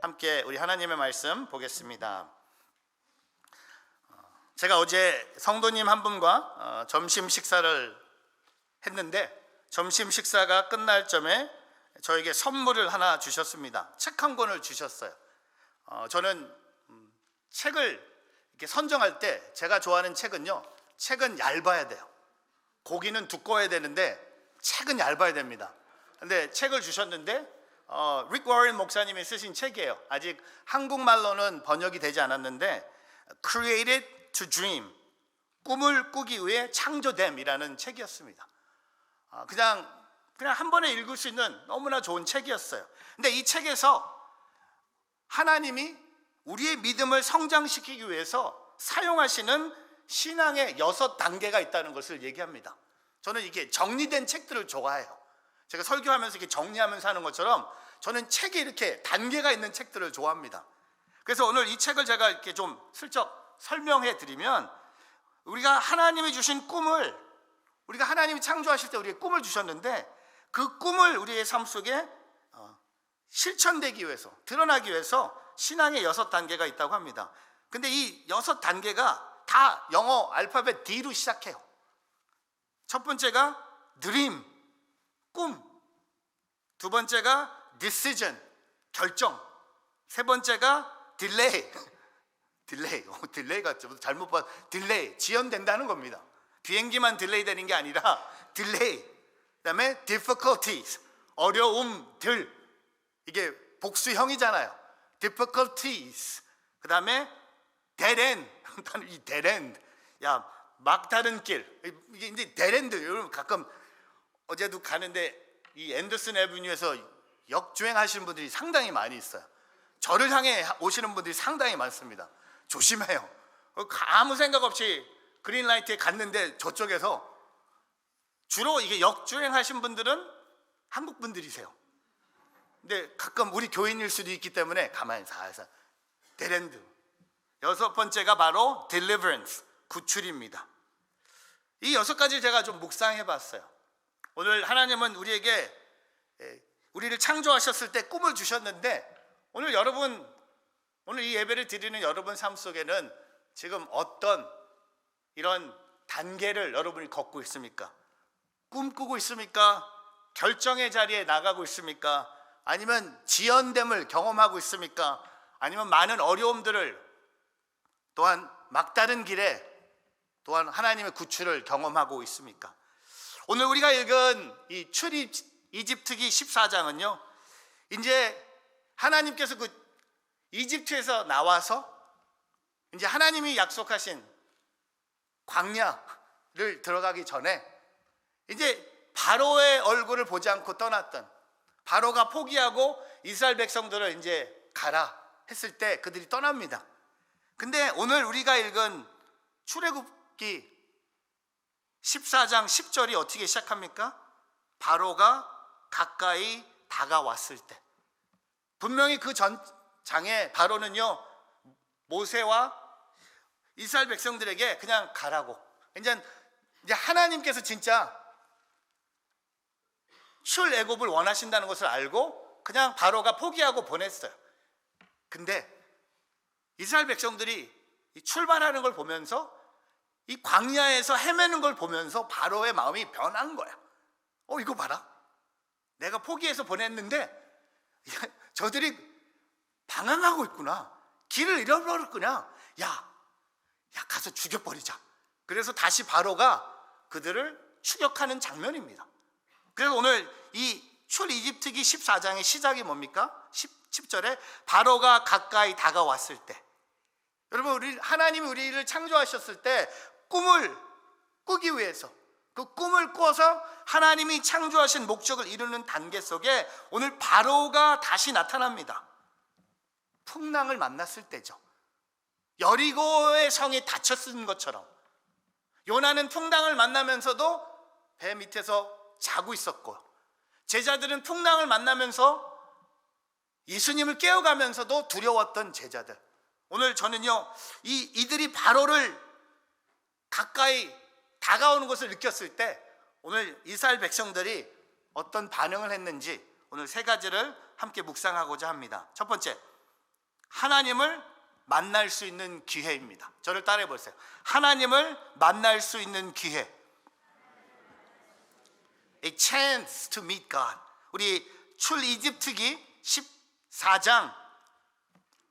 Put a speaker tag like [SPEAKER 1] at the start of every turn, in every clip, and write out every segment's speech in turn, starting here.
[SPEAKER 1] 함께 우리 하나님의 말씀 보겠습니다. 제가 어제 성도님 한 분과 점심 식사를 했는데 점심 식사가 끝날 점에 저에게 선물을 하나 주셨습니다. 책 한 권을 주셨어요. 저는 책을 이렇게 선정할 때 제가 좋아하는 책은요, 책은 얇아야 돼요. 고기는 두꺼워야 되는데 책은 얇아야 됩니다. 근데 책을 주셨는데 릭 워런 목사님이 쓰신 책이에요. 아직 한국말로는 번역이 되지 않았는데 Created to Dream, 꿈을 꾸기 위해 창조됨이라는 책이었습니다. 그냥 한 번에 읽을 수 있는 너무나 좋은 책이었어요. 근데 이 책에서 하나님이 우리의 믿음을 성장시키기 위해서 사용하시는 신앙의 6단계가 있다는 것을 얘기합니다. 저는 이게 정리된 책들을 좋아해요. 제가 설교하면서 이렇게 정리하면서 하는 것처럼 저는 책에 이렇게 단계가 있는 책들을 좋아합니다. 그래서 오늘 이 책을 제가 이렇게 좀 슬쩍 설명해 드리면, 우리가 하나님이 주신 꿈을, 우리가 하나님이 창조하실 때 우리에게 꿈을 주셨는데 그 꿈을 우리의 삶 속에 실천되기 위해서, 드러나기 위해서 신앙의 6단계가 있다고 합니다. 근데 이 6단계가 다 영어 알파벳 D로 시작해요. 첫 번째가 dream, 꿈. 두 번째가 decision, 결정. 세 번째가 delay, 딜레이가 잘못 봐. 딜레이, 지연된다는 겁니다. 비행기만 딜레이 되는 게 아니라 딜레이. 그다음에 difficulties, 어려움들. 이게 복수형이잖아요. difficulties. 그다음에 dead end. 이 dead end. 야, 막다른 길. 이게 이제 dead end. 여러분 가끔 어제도 가는데 이 앤더슨 애비뉴에서 역주행하시는 분들이 상당히 많이 있어요. 저를 향해 오시는 분들이 상당히 많습니다. 조심해요. 아무 생각 없이 그린라이트에 갔는데 저쪽에서, 주로 이게 역주행하신 분들은 한국 분들이세요. 근데 가끔 우리 교인일 수도 있기 때문에 가만히 살살. 데랜드. 6번째가 바로 deliverance, 구출입니다. 이 6가지 제가 좀 묵상해 봤어요. 오늘 하나님은 우리를 창조하셨을 때 꿈을 주셨는데, 오늘 이 예배를 드리는 여러분 삶 속에는 지금 어떤 이런 단계를 여러분이 걷고 있습니까? 꿈꾸고 있습니까? 결정의 자리에 나가고 있습니까? 아니면 지연됨을 경험하고 있습니까? 아니면 많은 어려움들을, 또한 막다른 길에 또한 하나님의 구출을 경험하고 있습니까? 오늘 우리가 읽은 이 출입 이집트기 14장은요, 이제 하나님께서 그 이집트에서 나와서 이제 하나님이 약속하신 광야를 들어가기 전에 이제 바로의 얼굴을 보지 않고 떠났던, 바로가 포기하고 이스라엘 백성들을 이제 가라 했을 때 그들이 떠납니다. 근데 오늘 우리가 읽은 출애굽기 14장 10절이 어떻게 시작합니까? 바로가 가까이 다가왔을 때. 분명히 그 전장에 바로는요, 모세와 이스라엘 백성들에게 그냥 가라고, 이제 하나님께서 진짜 출애굽을 원하신다는 것을 알고 그냥 바로가 포기하고 보냈어요. 근데 이스라엘 백성들이 출발하는 걸 보면서, 이 광야에서 헤매는 걸 보면서 바로의 마음이 변한 거야. 이거 봐라, 내가 포기해서 보냈는데 저들이 방황하고 있구나, 길을 잃어버렸구나. 야 가서 죽여버리자. 그래서 다시 바로가 그들을 추격하는 장면입니다. 그래서 오늘 이 출이집트기 14장의 시작이 뭡니까? 10절에 바로가 가까이 다가왔을 때. 여러분, 하나님이 우리를 창조하셨을 때 꿈을 꾸기 위해서, 그 꿈을 꿔서 하나님이 창조하신 목적을 이루는 단계 속에 오늘 바로가 다시 나타납니다. 풍랑을 만났을 때죠. 여리고의 성이 닫혔은 것처럼 요나는 풍랑을 만나면서도 배 밑에서 자고 있었고, 제자들은 풍랑을 만나면서 예수님을 깨워가면서도 두려웠던 제자들. 오늘 저는요, 이들이 바로를 가까이 다가오는 것을 느꼈을 때 오늘 이스라엘 백성들이 어떤 반응을 했는지 오늘 3가지를 함께 묵상하고자 합니다. 첫 번째, 하나님을 만날 수 있는 기회입니다. 저를 따라해 보세요. 하나님을 만날 수 있는 기회. A chance to meet God. 우리 출이집트기 14장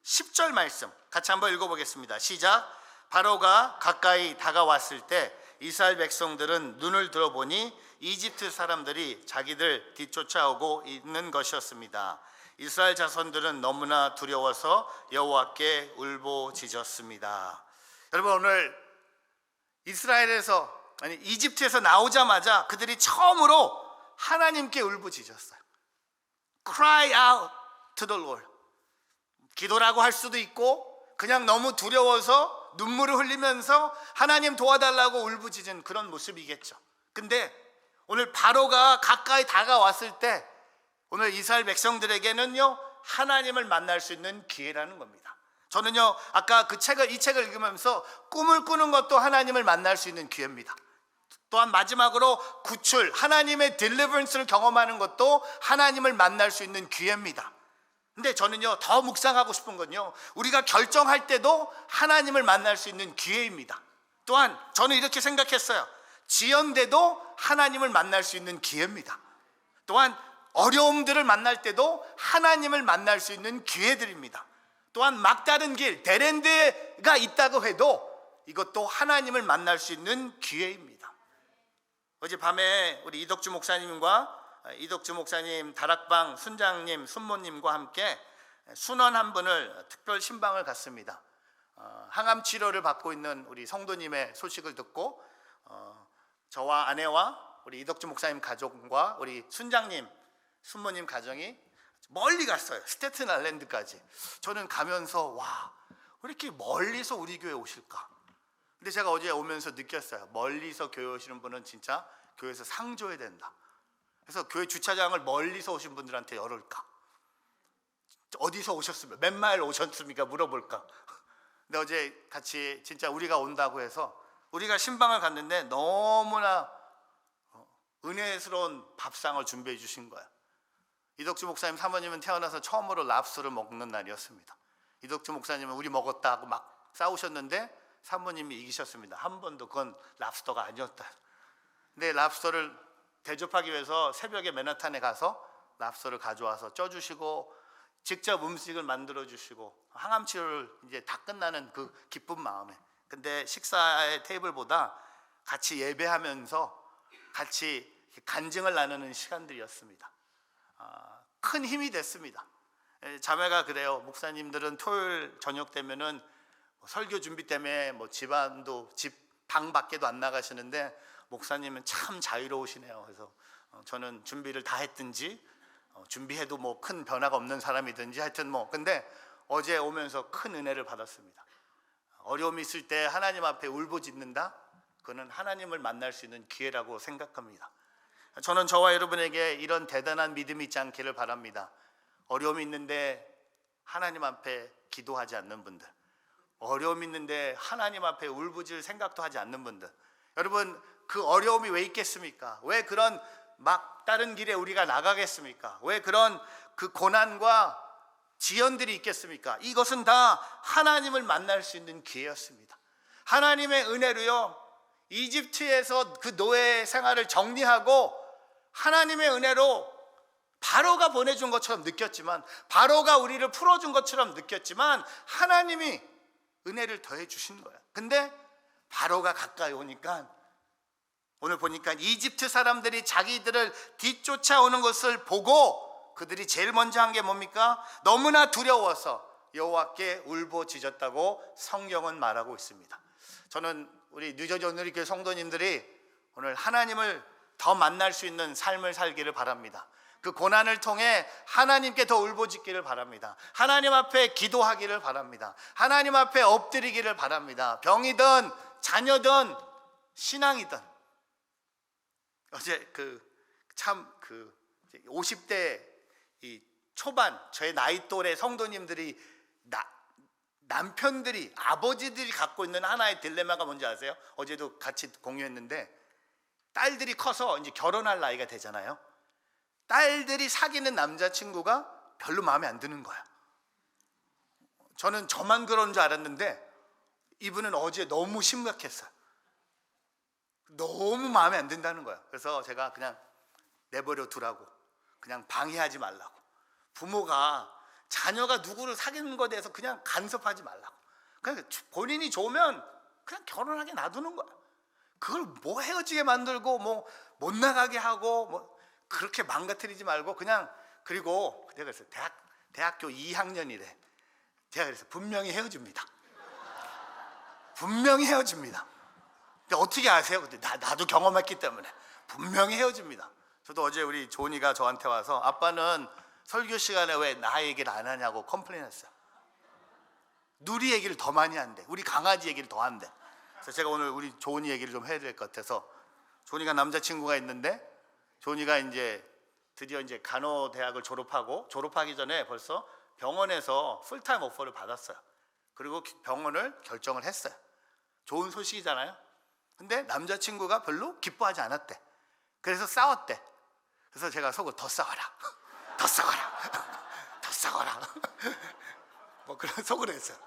[SPEAKER 1] 10절 말씀 같이 한번 읽어보겠습니다. 시작. 바로가 가까이 다가왔을 때 이스라엘 백성들은 눈을 들어보니 이집트 사람들이 자기들 뒤쫓아오고 있는 것이었습니다. 이스라엘 자손들은 너무나 두려워서 여호와께 울부짖었습니다. 여러분, 오늘 이집트에서 나오자마자 그들이 처음으로 하나님께 울부짖었어요. Cry out to the Lord. 기도라고 할 수도 있고 그냥 너무 두려워서 눈물을 흘리면서 하나님 도와달라고 울부짖은 그런 모습이겠죠. 근데 오늘 바로가 가까이 다가왔을 때 오늘 이스라엘 백성들에게는요, 하나님을 만날 수 있는 기회라는 겁니다. 저는요, 아까 이 책을 읽으면서 꿈을 꾸는 것도 하나님을 만날 수 있는 기회입니다. 또한 마지막으로 구출, 하나님의 딜리버런스를 경험하는 것도 하나님을 만날 수 있는 기회입니다. 근데 저는요, 더 묵상하고 싶은 건요, 우리가 결정할 때도 하나님을 만날 수 있는 기회입니다. 또한 저는 이렇게 생각했어요. 지연돼도 하나님을 만날 수 있는 기회입니다. 또한 어려움들을 만날 때도 하나님을 만날 수 있는 기회들입니다. 또한 막다른 길, 데랜드가 있다고 해도 이것도 하나님을 만날 수 있는 기회입니다. 어젯밤에 우리 이덕주 목사님, 다락방 순장님, 순모님과 함께 순원 한 분을 특별 신방을 갔습니다. 항암 치료를 받고 있는 우리 성도님의 소식을 듣고 저와 아내와 우리 이덕주 목사님 가족과 우리 순장님, 순모님 가정이 멀리 갔어요. 스태튼 아일랜드까지. 저는 가면서 와, 왜 이렇게 멀리서 우리 교회 오실까? 근데 제가 어제 오면서 느꼈어요. 멀리서 교회 오시는 분은 진짜 교회에서 상 줘야 된다. 그래서 교회 주차장을 멀리서 오신 분들한테 열을까? 어디서 오셨습니까? 몇 마일 오셨습니까? 물어볼까? 근데 어제 같이 진짜 우리가 온다고 해서 우리가 신방을 갔는데 너무나 은혜스러운 밥상을 준비해 주신 거예요. 이덕주 목사님 사모님은 태어나서 처음으로 랍스터를 먹는 날이었습니다. 이덕주 목사님은 우리 먹었다 하고 막 싸우셨는데 사모님이 이기셨습니다. 한 번도 그건 랍스터가 아니었다. 근데 랍스터를 대접하기 위해서 새벽에 맨하탄에 가서 랍스터를 가져와서 쪄주시고 직접 음식을 만들어 주시고 항암 치료를 이제 다 끝나는 그 기쁜 마음에. 근데 식사의 테이블보다 같이 예배하면서 같이 간증을 나누는 시간들이었습니다. 큰 힘이 됐습니다. 자매가 그래요. 목사님들은 토요일 저녁 되면은 설교 준비 때문에 집안도 집 방 밖에도 안 나가시는데 목사님은 참 자유로우시네요. 그래서 저는 준비를 다 했든지 준비해도 큰 변화가 없는 사람이든지 하여튼 근데 어제 오면서 큰 은혜를 받았습니다. 어려움이 있을 때 하나님 앞에 울부짖는다? 그거는 하나님을 만날 수 있는 기회라고 생각합니다. 저는 저와 여러분에게 이런 대단한 믿음이 있지 않기를 바랍니다. 어려움이 있는데 하나님 앞에 기도하지 않는 분들, 어려움이 있는데 하나님 앞에 울부짖을 생각도 하지 않는 분들, 여러분 그 어려움이 왜 있겠습니까? 왜 그런 막다른 길에 우리가 나가겠습니까? 왜 그런 그 고난과 지연들이 있겠습니까? 이것은 다 하나님을 만날 수 있는 기회였습니다. 하나님의 은혜로요, 이집트에서 그 노예 생활을 정리하고 하나님의 은혜로 바로가 보내준 것처럼 느꼈지만, 바로가 우리를 풀어준 것처럼 느꼈지만 하나님이 은혜를 더해 주신 거예요. 근데 바로가 가까이 오니까 오늘 보니까 이집트 사람들이 자기들을 뒤쫓아오는 것을 보고 그들이 제일 먼저 한 게 뭡니까? 너무나 두려워서 여호와께 울부짖었다고 성경은 말하고 있습니다. 저는 우리 뉴저지 온누리교회 성도님들이 오늘 하나님을 더 만날 수 있는 삶을 살기를 바랍니다. 그 고난을 통해 하나님께 더 울부짖기를 바랍니다. 하나님 앞에 기도하기를 바랍니다. 하나님 앞에 엎드리기를 바랍니다. 병이든 자녀든 신앙이든. 어제 50대 초반 저의 나이 또래 성도님들이 남편들이, 아버지들이 갖고 있는 하나의 딜레마가 뭔지 아세요? 어제도 같이 공유했는데, 딸들이 커서 이제 결혼할 나이가 되잖아요. 딸들이 사귀는 남자친구가 별로 마음에 안 드는 거야. 저는 저만 그런 줄 알았는데 이분은 어제 너무 심각했어요. 너무 마음에 안 든다는 거야. 그래서 제가 그냥 내버려 두라고, 그냥 방해하지 말라고, 부모가 자녀가 누구를 사귀는 것에 대해서 그냥 간섭하지 말라고, 그냥 본인이 좋으면 그냥 결혼하게 놔두는 거야. 그걸 뭐 헤어지게 만들고 뭐 못 나가게 하고 뭐 그렇게 망가뜨리지 말고 그냥. 그리고 내가 그래서 대학교 2학년이래. 제가 그래서 분명히 헤어집니다. 분명히 헤어집니다. 근데 어떻게 아세요? 근데 나도 경험했기 때문에 분명히 헤어집니다. 저도 어제 우리 조은이가 저한테 와서 아빠는 설교 시간에 왜 나 얘기를 안 하냐고 컴플레인했어요. 누리 얘기를 더 많이 한대. 우리 강아지 얘기를 더 한대. 그래서 제가 오늘 우리 조은이 얘기를 좀 해야 될 것 같아서. 조은이가 남자친구가 있는데, 조은이가 이제 드디어 이제 간호대학을 졸업하기 전에 벌써 병원에서 풀타임 오퍼를 받았어요. 그리고 병원을 결정을 했어요. 좋은 소식이잖아요. 근데 남자친구가 별로 기뻐하지 않았대. 그래서 싸웠대. 그래서 제가 속으로 더 싸워라, 더 싸워라, 더 싸워라 뭐 그런 속으로 했어요.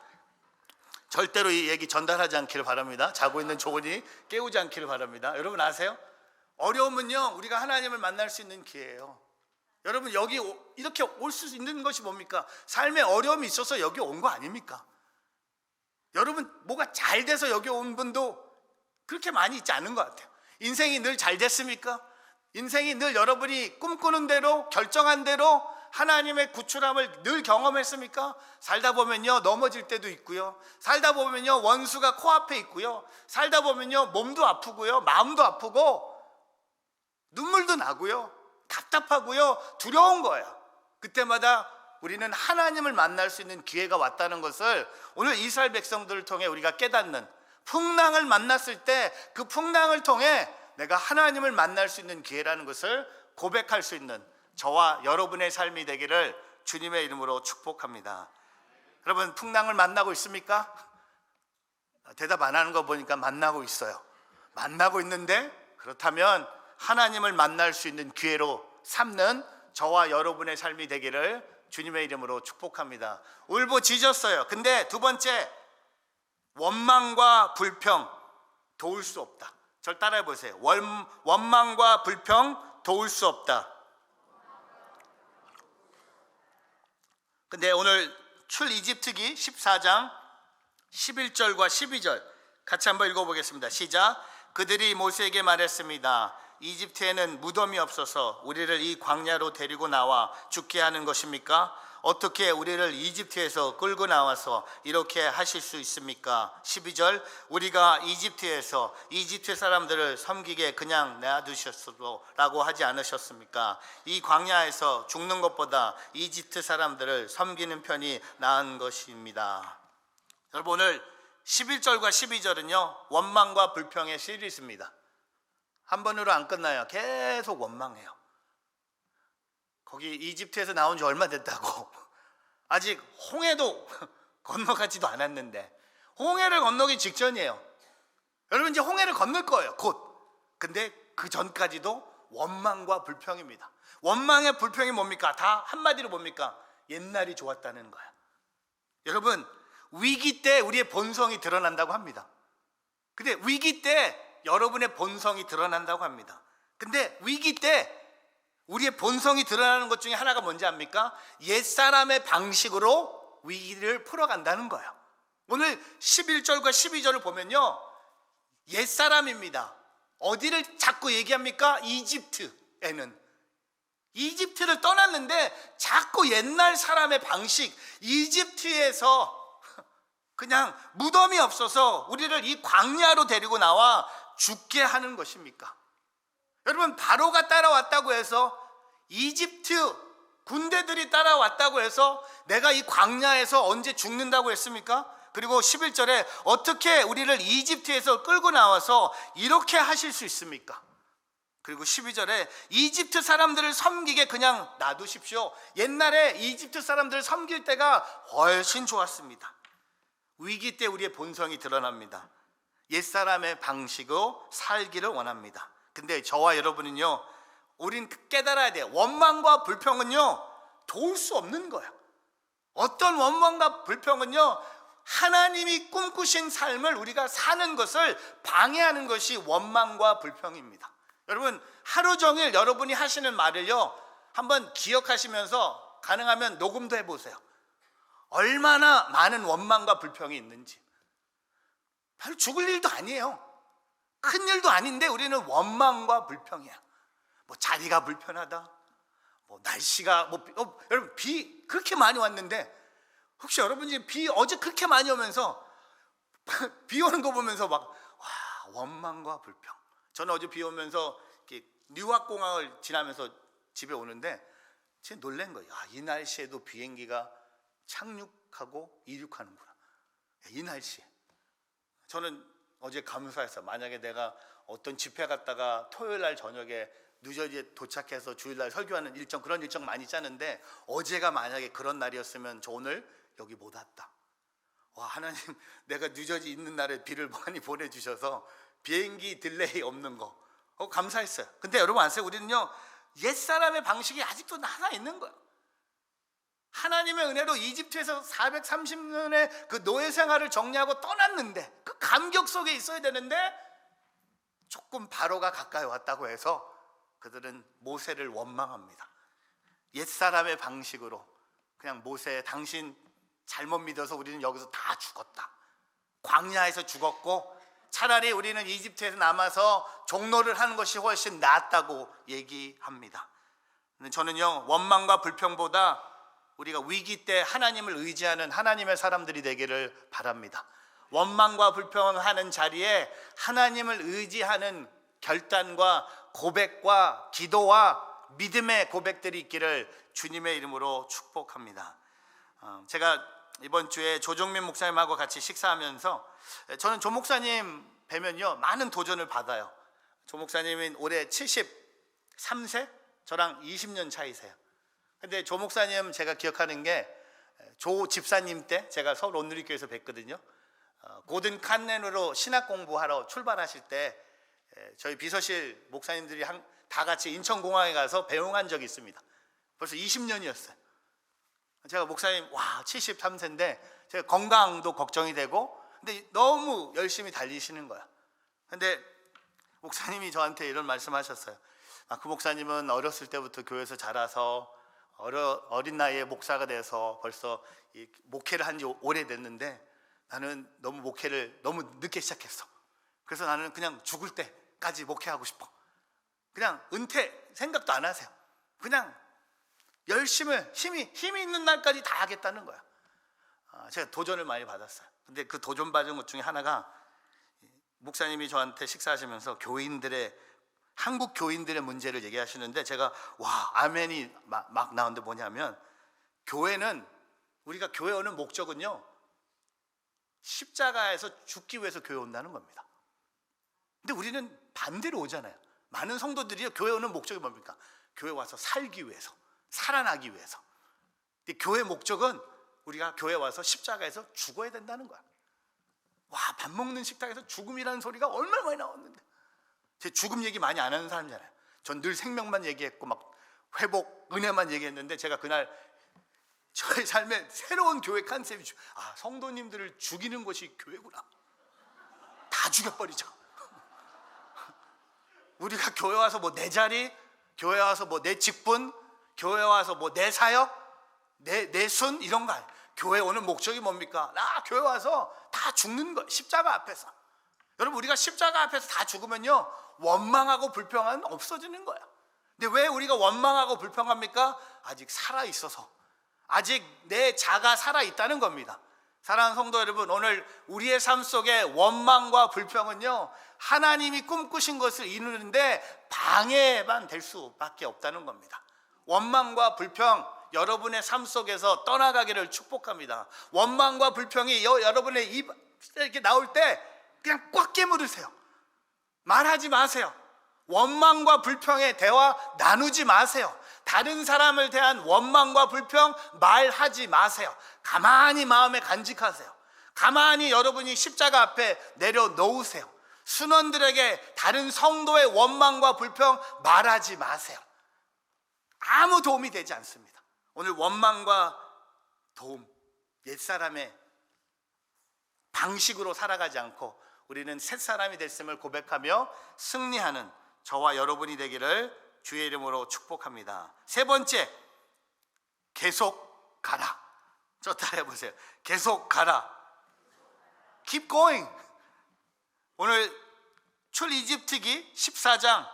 [SPEAKER 1] 절대로 이 얘기 전달하지 않기를 바랍니다. 자고 있는 조은이 깨우지 않기를 바랍니다. 여러분 아세요? 어려움은요, 우리가 하나님을 만날 수 있는 기회예요. 여러분 여기 이렇게 올 수 있는 것이 뭡니까? 삶에 어려움이 있어서 여기 온 거 아닙니까? 여러분 뭐가 잘 돼서 여기 온 분도 그렇게 많이 있지 않은 것 같아요. 인생이 늘 잘 됐습니까? 인생이 늘 여러분이 꿈꾸는 대로, 결정한 대로 하나님의 구출함을 늘 경험했습니까? 살다 보면요 넘어질 때도 있고요, 살다 보면요 원수가 코앞에 있고요, 살다 보면요 몸도 아프고요, 마음도 아프고, 눈물도 나고요, 답답하고요, 두려운 거예요. 그때마다 우리는 하나님을 만날 수 있는 기회가 왔다는 것을 오늘 이스라엘 백성들을 통해 우리가 깨닫는, 풍랑을 만났을 때 그 풍랑을 통해 내가 하나님을 만날 수 있는 기회라는 것을 고백할 수 있는 저와 여러분의 삶이 되기를 주님의 이름으로 축복합니다. 여러분 풍랑을 만나고 있습니까? 대답 안 하는 거 보니까 만나고 있어요. 만나고 있는데, 그렇다면 하나님을 만날 수 있는 기회로 삼는 저와 여러분의 삶이 되기를 주님의 이름으로 축복합니다. 울부짖었어요. 근데 두 번째, 원망과 불평 도울 수 없다. 절 따라해 보세요. 원망과 불평 도울 수 없다. 근데 오늘 출이집트기 14장 11절과 12절 같이 한번 읽어보겠습니다. 시작. 그들이 모세에게 말했습니다. 이집트에는 무덤이 없어서 우리를 이 광야로 데리고 나와 죽게 하는 것입니까? 어떻게 우리를 이집트에서 끌고 나와서 이렇게 하실 수 있습니까? 12절. 우리가 이집트에서 이집트 사람들을 섬기게 그냥 놔두셨어라고 하지 않으셨습니까? 이 광야에서 죽는 것보다 이집트 사람들을 섬기는 편이 나은 것입니다. 여러분 오늘 11절과 12절은요 원망과 불평의 시리즈입니다. 한 번으로 안 끝나요. 계속 원망해요. 거기 이집트에서 나온 지 얼마 됐다고. 아직 홍해도 건너가지도 않았는데, 홍해를 건너기 직전이에요. 여러분 이제 홍해를 건널 거예요 곧. 근데 그 전까지도 원망과 불평입니다. 원망의 불평이 뭡니까? 다 한마디로 뭡니까? 옛날이 좋았다는 거야. 여러분 위기 때 우리의 본성이 드러난다고 합니다. 근데 위기 때 여러분의 본성이 드러난다고 합니다. 근데 위기 때 우리의 본성이 드러나는 것 중에 하나가 뭔지 압니까? 옛사람의 방식으로 위기를 풀어간다는 거예요. 오늘 11절과 12절을 보면요 옛사람입니다. 어디를 자꾸 얘기합니까? 이집트에는. 이집트를 떠났는데 자꾸 옛날 사람의 방식, 이집트에서 그냥 무덤이 없어서 우리를 이 광야로 데리고 나와 죽게 하는 것입니까? 여러분 바로가 따라왔다고 해서, 이집트 군대들이 따라왔다고 해서 내가 이 광야에서 언제 죽는다고 했습니까? 그리고 11절에 어떻게 우리를 이집트에서 끌고 나와서 이렇게 하실 수 있습니까? 그리고 12절에 이집트 사람들을 섬기게 그냥 놔두십시오. 옛날에 이집트 사람들을 섬길 때가 훨씬 좋았습니다. 위기 때 우리의 본성이 드러납니다. 옛사람의 방식으로 살기를 원합니다. 근데 저와 여러분은요 우린 깨달아야 돼요. 원망과 불평은요 도울 수 없는 거예요. 어떤 원망과 불평은요, 하나님이 꿈꾸신 삶을 우리가 사는 것을 방해하는 것이 원망과 불평입니다. 여러분, 하루 종일 여러분이 하시는 말을요, 한번 기억하시면서 가능하면 녹음도 해보세요. 얼마나 많은 원망과 불평이 있는지. 별로 죽을 일도 아니에요. 큰 일도 아닌데 우리는 원망과 불평이야. 뭐 자리가 불편하다, 뭐 날씨가 여러분 비 그렇게 많이 왔는데, 혹시 여러분이 비 어제 그렇게 많이 오면서 비 오는 거 보면서 막 원망과 불평. 저는 어제 비 오면서 뉴욕 공항을 지나면서 집에 오는데 진짜 놀란 거예요. 이 날씨에도 비행기가 착륙하고 이륙하는구나. 이 날씨에. 저는 어제 감사했어요. 만약에 내가 어떤 집회 갔다가 토요일 날 저녁에 뉴저지에 도착해서 주일날 설교하는 일정, 그런 일정 많이 짜는데 어제가 만약에 그런 날이었으면 저 오늘 여기 못 왔다. 하나님, 내가 뉴저지 있는 날에 비를 많이 보내주셔서 비행기 딜레이 없는 거 감사했어요. 근데 여러분 아세요? 우리는요, 옛사람의 방식이 아직도 하나 있는 거예요. 하나님의 은혜로 이집트에서 430년의 그 노예 생활을 정리하고 떠났는데, 그 감격 속에 있어야 되는데, 조금 바로가 가까이 왔다고 해서 그들은 모세를 원망합니다. 옛사람의 방식으로 그냥 모세, 당신 잘못 믿어서 우리는 여기서 다 죽었다. 광야에서 죽었고 차라리 우리는 이집트에서 남아서 종노를 하는 것이 훨씬 낫다고 얘기합니다. 저는요, 원망과 불평보다 우리가 위기 때 하나님을 의지하는 하나님의 사람들이 되기를 바랍니다. 원망과 불평하는 자리에 하나님을 의지하는 결단과 고백과 기도와 믿음의 고백들이 있기를 주님의 이름으로 축복합니다. 제가 이번 주에 조정민 목사님하고 같이 식사하면서, 저는 조 목사님 뵈면요 많은 도전을 받아요. 조 목사님은 올해 73세, 저랑 20년 차이세요. 근데 조 목사님 제가 기억하는 게, 조 집사님 때 제가 서울 온누리교회에서 뵀거든요. 고든 칸넨으로 신학 공부하러 출발하실 때 저희 비서실 목사님들이 다 같이 인천공항에 가서 배웅한 적이 있습니다. 벌써 20년이었어요. 제가 목사님 73세인데 제가 건강도 걱정이 되고, 근데 너무 열심히 달리시는 거야. 근데 목사님이 저한테 이런 말씀하셨어요. 그 목사님은 어렸을 때부터 교회에서 자라서 어린 나이에 목사가 돼서 벌써 목회를 한 지 오래됐는데, 나는 너무 목회를 너무 늦게 시작했어. 그래서 나는 그냥 죽을 때까지 목회하고 싶어. 그냥 은퇴 생각도 안 하세요. 그냥 열심히 힘이 있는 날까지 다 하겠다는 거야. 제가 도전을 많이 받았어요. 근데 그 도전 받은 것 중에 하나가, 목사님이 저한테 식사하시면서 한국 교인들의 문제를 얘기하시는데, 제가 아멘이 막 나오는데, 뭐냐면 우리가 교회 오는 목적은요, 십자가에서 죽기 위해서 교회 온다는 겁니다. 근데 우리는 반대로 오잖아요. 많은 성도들이 교회 오는 목적이 뭡니까? 교회 와서 살기 위해서, 살아나기 위해서. 근데 교회 목적은 우리가 교회 와서 십자가에서 죽어야 된다는 거야. 밥 먹는 식탁에서 죽음이라는 소리가 얼마나 많이 나왔는데. 제 죽음 얘기 많이 안 하는 사람이잖아요. 전 늘 생명만 얘기했고 막 회복, 은혜만 얘기했는데, 제가 그날 저의 삶에 새로운 교회 컨셉이 성도님들을 죽이는 것이 교회구나. 다 죽여버리자. 우리가 교회 와서 뭐 내 자리, 교회 와서 뭐 내 직분, 교회 와서 뭐 내 사역, 내 순, 이런 거 아니에요. 교회 오는 목적이 뭡니까? 교회 와서 다 죽는 거, 십자가 앞에서. 여러분, 우리가 십자가 앞에서 다 죽으면요, 원망하고 불평은 없어지는 거야. 근데 왜 우리가 원망하고 불평합니까? 아직 살아있어서, 아직 내 자가 살아있다는 겁니다. 사랑하는 성도 여러분, 오늘 우리의 삶 속에 원망과 불평은요, 하나님이 꿈꾸신 것을 이루는데 방해만 될 수밖에 없다는 겁니다. 원망과 불평, 여러분의 삶 속에서 떠나가기를 축복합니다. 원망과 불평이 여러분의 입에 이렇게 나올 때 그냥 꽉 깨물으세요. 말하지 마세요. 원망과 불평의 대화 나누지 마세요. 다른 사람을 대한 원망과 불평 말하지 마세요. 가만히 마음에 간직하세요. 가만히 여러분이 십자가 앞에 내려놓으세요. 순원들에게 다른 성도의 원망과 불평 말하지 마세요. 아무 도움이 되지 않습니다. 오늘 원망과 도움, 옛사람의 방식으로 살아가지 않고 우리는 새 사람이 됐음을 고백하며 승리하는 저와 여러분이 되기를 주의 이름으로 축복합니다. 세 번째, 계속 가라. 저 따라해 보세요. 계속 가라. Keep going. 오늘 출이집트기 14장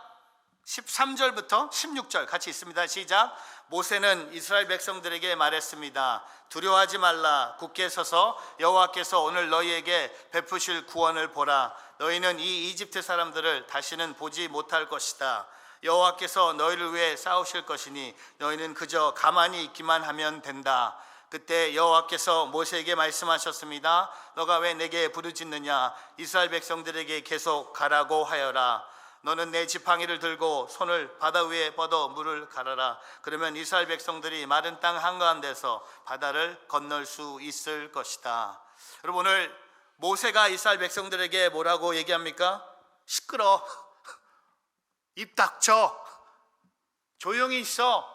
[SPEAKER 1] 13절부터 16절 같이 있습니다. 시작. 모세는 이스라엘 백성들에게 말했습니다. 두려워하지 말라. 굳게 서서 여호와께서 오늘 너희에게 베푸실 구원을 보라. 너희는 이 이집트 사람들을 다시는 보지 못할 것이다. 여호와께서 너희를 위해 싸우실 것이니 너희는 그저 가만히 있기만 하면 된다. 그때 여호와께서 모세에게 말씀하셨습니다. 너가 왜 내게 부르짖느냐? 이스라엘 백성들에게 계속 가라고 하여라. 너는 내 지팡이를 들고 손을 바다 위에 뻗어 물을 갈아라. 그러면 이스라엘 백성들이 마른 땅 한가운데서 바다를 건널 수 있을 것이다. 여러분, 오늘 모세가 이스라엘 백성들에게 뭐라고 얘기합니까? 시끄러. 입 닥쳐. 조용히 있어.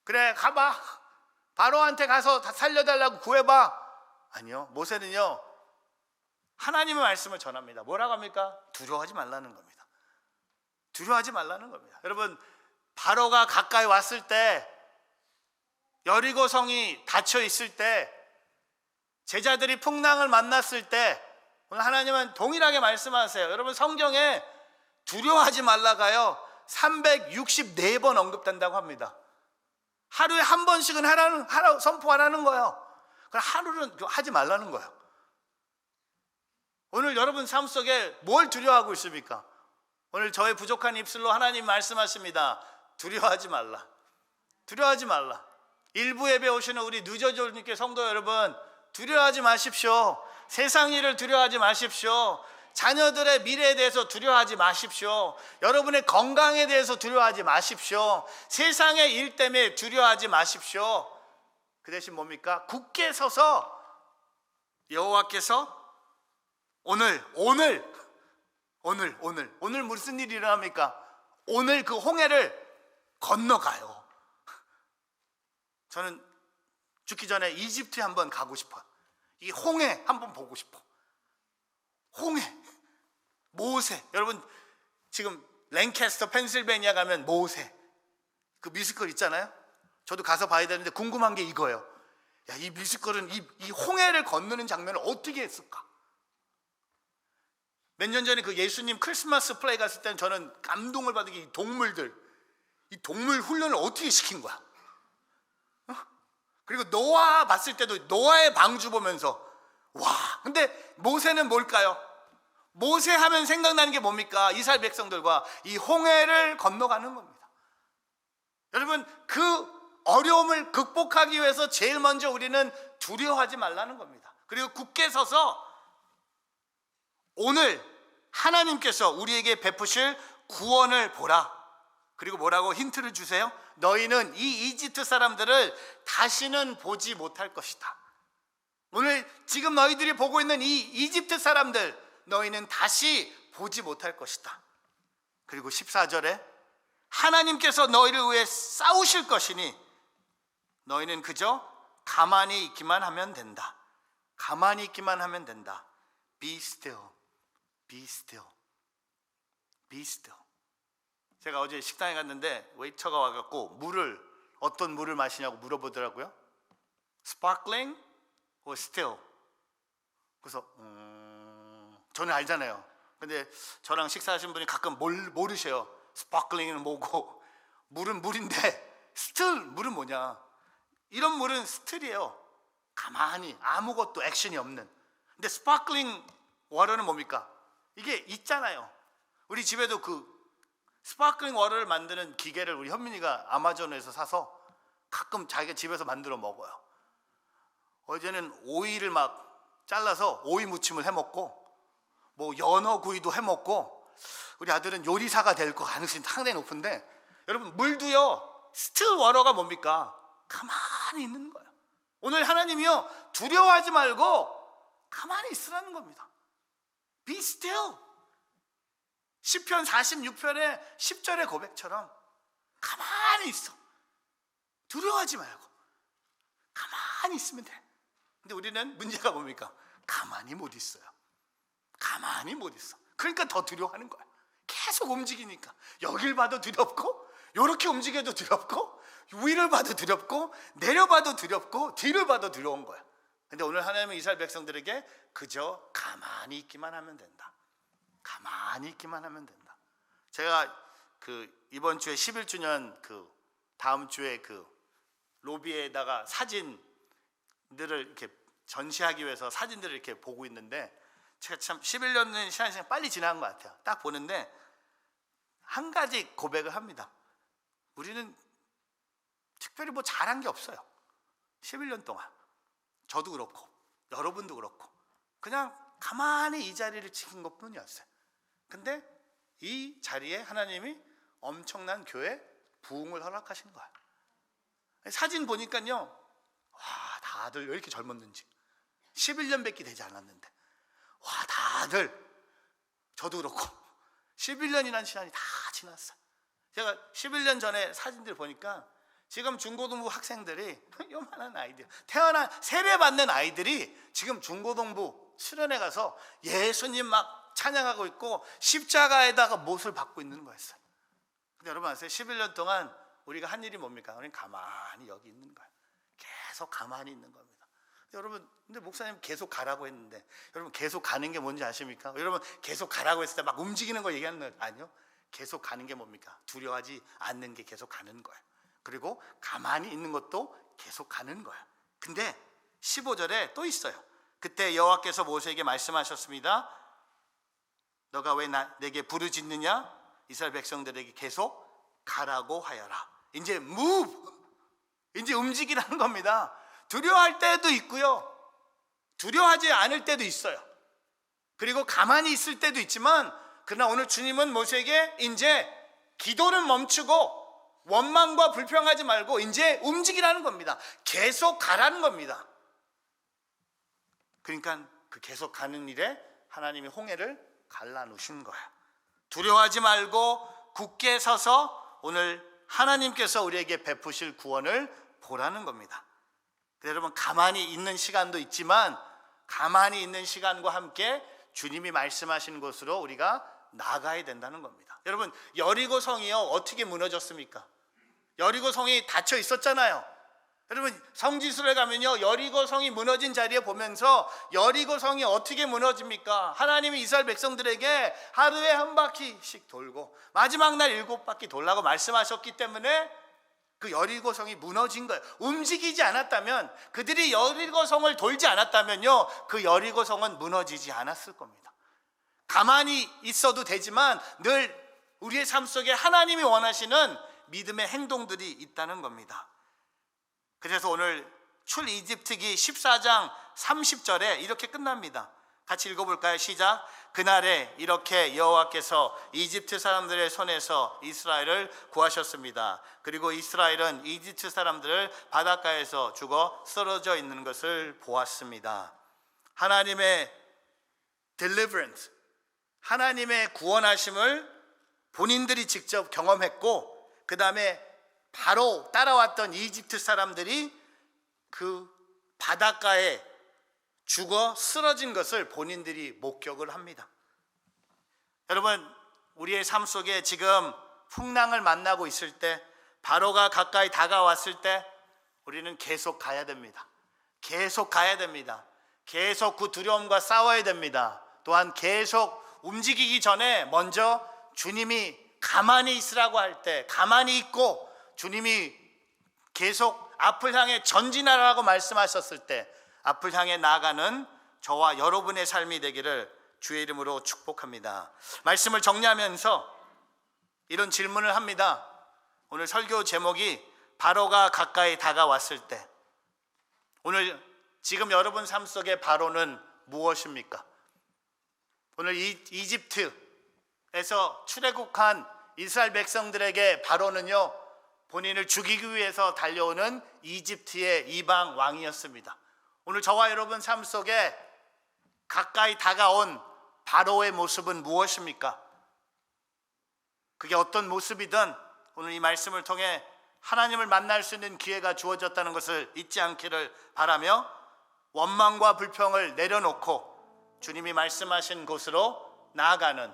[SPEAKER 1] 그래, 가봐. 바로한테 가서 다 살려달라고 구해봐. 아니요, 모세는요 하나님의 말씀을 전합니다. 뭐라고 합니까? 두려워하지 말라는 겁니다. 두려워하지 말라는 겁니다. 여러분, 바로가 가까이 왔을 때, 여리고 성이 닫혀 있을 때, 제자들이 풍랑을 만났을 때, 오늘 하나님은 동일하게 말씀하세요. 여러분, 성경에 두려워하지 말라가요 364번 언급된다고 합니다. 하루에 한 번씩은 하라 선포하라는 거예요. 그럼 하루는 하지 말라는 거예요. 오늘 여러분 삶 속에 뭘 두려워하고 있습니까? 오늘 저의 부족한 입술로 하나님 말씀하십니다. 두려워하지 말라. 두려워하지 말라. 일부 예배 오시는 우리 늦어졸님께 성도 여러분, 두려워하지 마십시오. 세상 일을 두려워하지 마십시오. 자녀들의 미래에 대해서 두려워하지 마십시오. 여러분의 건강에 대해서 두려워하지 마십시오. 세상의 일 때문에 두려워하지 마십시오. 그 대신 뭡니까? 굳게 서서 여호와께서 오늘 무슨 일이 일어납니까? 오늘 그 홍해를 건너가요. 저는 죽기 전에 이집트에 한번 가고 싶어요. 이 홍해 한번 보고 싶어. 홍해, 모세. 여러분, 지금 랭캐스터 펜실베니아 가면 모세 그 뮤지컬 있잖아요. 저도 가서 봐야 되는데 궁금한 게 이거예요. 야, 이 뮤지컬은 이 홍해를 건너는 장면을 어떻게 했을까? 몇 년 전에 그 예수님 크리스마스 플레이 갔을 때는 저는 감동을 받은 게 이 동물 훈련을 어떻게 시킨 거야? 그리고 노아 봤을 때도 노아의 방주 보면서 와, 근데 모세는 뭘까요? 모세 하면 생각나는 게 뭡니까? 이스라엘 백성들과 이 홍해를 건너가는 겁니다. 여러분, 그 어려움을 극복하기 위해서 제일 먼저 우리는 두려워하지 말라는 겁니다. 그리고 굳게 서서 오늘 하나님께서 우리에게 베푸실 구원을 보라. 그리고 뭐라고 힌트를 주세요? 너희는 이 이집트 사람들을 다시는 보지 못할 것이다. 오늘 지금 너희들이 보고 있는 이 이집트 사람들, 너희는 다시 보지 못할 것이다. 그리고 14절에 하나님께서 너희를 위해 싸우실 것이니 너희는 그저 가만히 있기만 하면 된다. 가만히 있기만 하면 된다. Be still. Be still. Be still. 제가 어제 식당에 갔는데 웨이터가 와갖고 어떤 물을 마시냐고 물어보더라고요. Sparkling or still? 그래서 저는 알잖아요. 근데 저랑 식사하신 분이 가끔 모르셔요. Sparkling은 뭐고 물은 물인데 still 물은 뭐냐? 이런 물은 still이에요. 가만히 아무것도 액션이 없는. 근데 Sparkling water는 뭡니까? 이게 있잖아요. 우리 집에도 그 스파클링 워터를 만드는 기계를 우리 현민이가 아마존에서 사서 가끔 자기가 집에서 만들어 먹어요. 어제는 오이를 막 잘라서 오이 무침을 해 먹고, 뭐 연어 구이도 해 먹고, 우리 아들은 요리사가 될 거 가능성이 상당히 높은데, 여러분 물도요 스틸 워터가 뭡니까? 가만히 있는 거예요. 오늘 하나님이요 두려워하지 말고 가만히 있으라는 겁니다. Be still. 시편 46편의 10절의 고백처럼 가만히 있어. 두려워하지 말고 가만히 있으면 돼. 근데 우리는 문제가 뭡니까? 가만히 못 있어요. 가만히 못 있어. 그러니까 더 두려워하는 거야. 계속 움직이니까 여길 봐도 두렵고, 이렇게 움직여도 두렵고, 위를 봐도 두렵고, 내려봐도 두렵고, 뒤를 봐도 두려운 거야. 근데 오늘 하나님은 이스라엘 백성들에게 그저 가만히 있기만 하면 된다. 가만히 있기만 하면 된다. 제가 이번 주에 11주년 다음 주에 로비에다가 사진들을 이렇게 전시하기 위해서 사진들을 이렇게 보고 있는데, 제가 참 11년은 시간이 빨리 지나간 것 같아요. 딱 보는데 한 가지 고백을 합니다. 우리는 특별히 뭐 잘한 게 없어요. 11년 동안 저도 그렇고 여러분도 그렇고 그냥 가만히 이 자리를 지킨 것뿐이었어요. 근데 이 자리에 하나님이 엄청난 교회 부흥을 허락하신 거야. 사진 보니까요, 와, 다들 왜 이렇게 젊었는지. 11년밖에 되지 않았는데, 와, 다들, 저도 그렇고 11년이라는 시간이 다 지났어요. 제가 11년 전에 사진들 보니까 지금 중고등부 학생들이 요만한 아이들, 세례받는 아이들이 지금 중고등부 수련회 가서 예수님 막 찬양하고 있고 십자가에다가 못을 박고 있는 거였어요. 근데 여러분 아세요? 11년 동안 우리가 한 일이 뭡니까? 우리는 가만히 여기 있는 거예요. 계속 가만히 있는 겁니다. 여러분, 근데 목사님 계속 가라고 했는데, 여러분 계속 가는 게 뭔지 아십니까? 여러분 계속 가라고 했을 때 막 움직이는 거 얘기하는 거 아니요? 계속 가는 게 뭡니까? 두려워하지 않는 게 계속 가는 거예요. 그리고 가만히 있는 것도 계속 가는 거예요. 근데 15절에 또 있어요. 그때 여호와께서 모세에게 말씀하셨습니다. 너가 왜 내게 부르짖느냐? 이스라엘 백성들에게 계속 가라고 하여라. 이제 move, 이제 움직이라는 겁니다. 두려워할 때도 있고요, 두려워하지 않을 때도 있어요. 그리고 가만히 있을 때도 있지만, 그러나 오늘 주님은 모세에게 이제 기도를 멈추고 원망과 불평하지 말고 이제 움직이라는 겁니다. 계속 가라는 겁니다. 그러니까 그 계속 가는 일에 하나님이 홍해를 갈라놓으신 거예요. 두려워하지 말고 굳게 서서 오늘 하나님께서 우리에게 베푸실 구원을 보라는 겁니다. 여러분, 가만히 있는 시간도 있지만 가만히 있는 시간과 함께 주님이 말씀하시는 곳으로 우리가 나가야 된다는 겁니다. 여러분, 여리고 성이요, 어떻게 무너졌습니까? 여리고 성이 닫혀 있었잖아요. 여러분, 성지순례 가면요, 여리고 성이 무너진 자리에 보면서 여리고 성이 어떻게 무너집니까? 하나님이 이스라엘 백성들에게 하루에 한 바퀴씩 돌고 마지막 날 7바퀴 돌라고 말씀하셨기 때문에 그 여리고 성이 무너진 거예요. 움직이지 않았다면, 그들이 여리고 성을 돌지 않았다면요, 그 여리고 성은 무너지지 않았을 겁니다. 가만히 있어도 되지만 늘 우리의 삶 속에 하나님이 원하시는 믿음의 행동들이 있다는 겁니다. 그래서 오늘 출이집트기 14장 30절에 이렇게 끝납니다. 같이 읽어볼까요? 시작. 그날에 이렇게 여호와께서 이집트 사람들의 손에서 이스라엘을 구하셨습니다. 그리고 이스라엘은 이집트 사람들을 바닷가에서 죽어 쓰러져 있는 것을 보았습니다. 하나님의 deliverance, 하나님의 구원하심을 본인들이 직접 경험했고, 그 다음에 바로 따라왔던 이집트 사람들이 그 바닷가에 죽어 쓰러진 것을 본인들이 목격을 합니다. 여러분, 우리의 삶 속에 지금 풍랑을 만나고 있을 때, 바로가 가까이 다가왔을 때 우리는 계속 가야 됩니다. 계속 가야 됩니다. 계속 그 두려움과 싸워야 됩니다. 또한 계속 움직이기 전에 먼저 주님이 가만히 있으라고 할 때 가만히 있고, 주님이 계속 앞을 향해 전진하라고 말씀하셨을 때 앞을 향해 나아가는 저와 여러분의 삶이 되기를 주의 이름으로 축복합니다. 말씀을 정리하면서 이런 질문을 합니다. 오늘 설교 제목이 바로가 가까이 다가왔을 때, 오늘 지금 여러분 삶 속에 바로는 무엇입니까? 오늘 이집트에서 출애굽한 이스라엘 백성들에게 바로는요, 본인을 죽이기 위해서 달려오는 이집트의 이방 왕이었습니다. 오늘 저와 여러분 삶 속에 가까이 다가온 바로의 모습은 무엇입니까? 그게 어떤 모습이든 오늘 이 말씀을 통해 하나님을 만날 수 있는 기회가 주어졌다는 것을 잊지 않기를 바라며, 원망과 불평을 내려놓고 주님이 말씀하신 곳으로 나아가는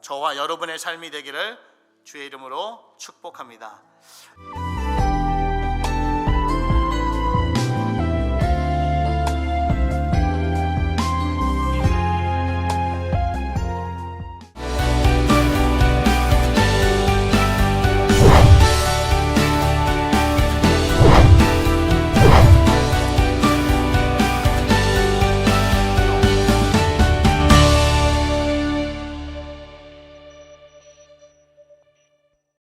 [SPEAKER 1] 저와 여러분의 삶이 되기를 주의 이름으로 축복합니다.